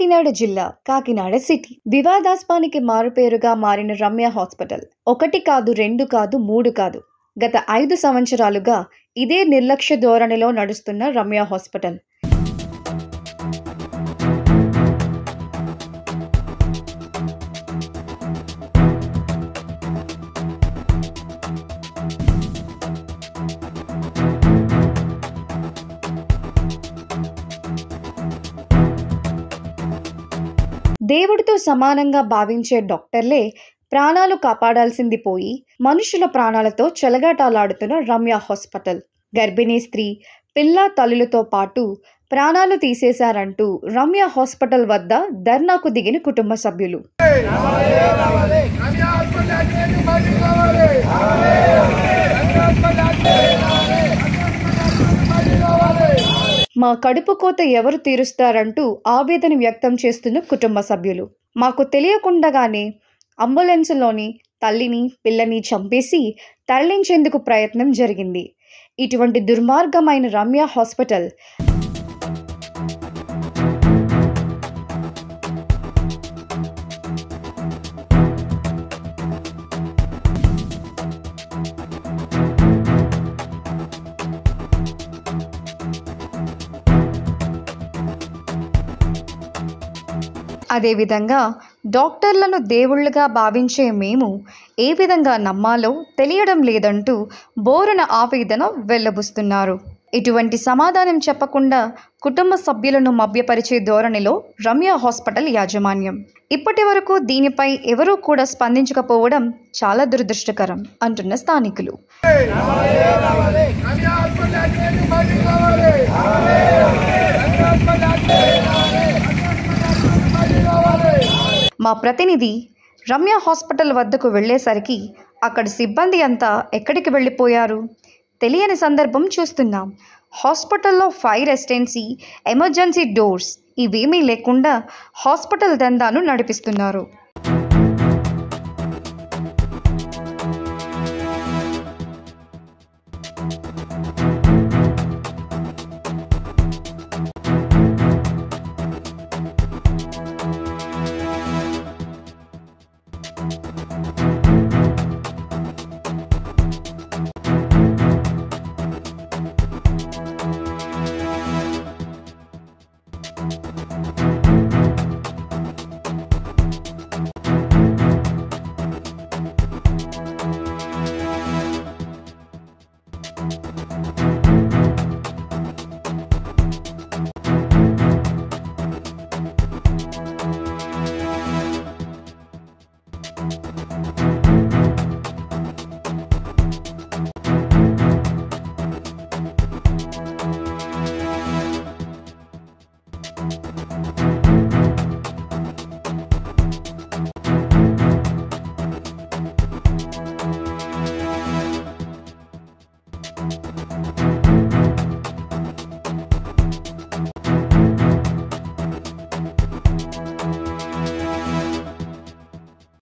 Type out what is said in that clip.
కాకినాడ జిల్లా కాకినాడ సిటీ వివాదాస్పానికి మారుపేరుగా మారిన రమ్య హాస్పిటల్ 1 కాదు 2 కాదు 3 కాదు గత 5 సంవత్సరాలుగా ఇదే నిర్లక్ష్య ధోరణిలో నడుస్తున్న రమ్య హాస్పిటల్ దేవుడితో సమానంగా భావించే డాక్టర్లే ప్రాణాలు కాపాడాల్సింది పోయి మనుషుల ప్రాణాలతో చెలగాటాలాడుతున్న రమ్య హాస్పిటల్ గర్భిణీ స్త్రీ పిల్ల తల్లులతో పాటు ప్రాణాలు తీసేశారంటూ రమ్య హాస్పిటల్ వద్ద ధర్నాకు దిగిన కుటుంబ సభ్యులు మా కడుపు కోత ఎవరు తీరుస్తారంటూ ఆవేదన వ్యక్తం చేస్తున్న కుటుంబ సభ్యులు మాకు తెలియకుండానే అంబులెన్స్లోని తల్లిని పిల్లని చంపేసి తరలించేందుకు ప్రయత్నం జరిగింది. ఇటువంటి దుర్మార్గమైన రమ్య హాస్పిటల్ అదేవిధంగా డాక్టర్లను దేవుళ్లుగా భావించే మేము ఏ విధంగా నమ్మాలో తెలియడం లేదంటూ బోరున ఆవేదన వెల్లబుస్తున్నారు. ఇటువంటి సమాధానం చెప్పకుండా కుటుంబ సభ్యులను మభ్యపరిచే ధోరణిలో రమ్య హాస్పిటల్ యాజమాన్యం ఇప్పటి వరకు దీనిపై ఎవరూ కూడా స్పందించకపోవడం చాలా దురదృష్టకరం అంటున్న స్థానికులు. మా ప్రతినిధి రమ్య హాస్పిటల్ వద్దకు వెళ్ళేసరికి అక్కడ సిబ్బంది అంతా ఎక్కడికి వెళ్ళిపోయారు తెలియని సందర్భం చూస్తున్నాం. హాస్పిటల్లో ఫైర్ ఎస్టెన్సీ ఎమర్జెన్సీ డోర్స్ ఇవేమీ లేకుండా హాస్పిటల్ దందాను నడిపిస్తున్నారు.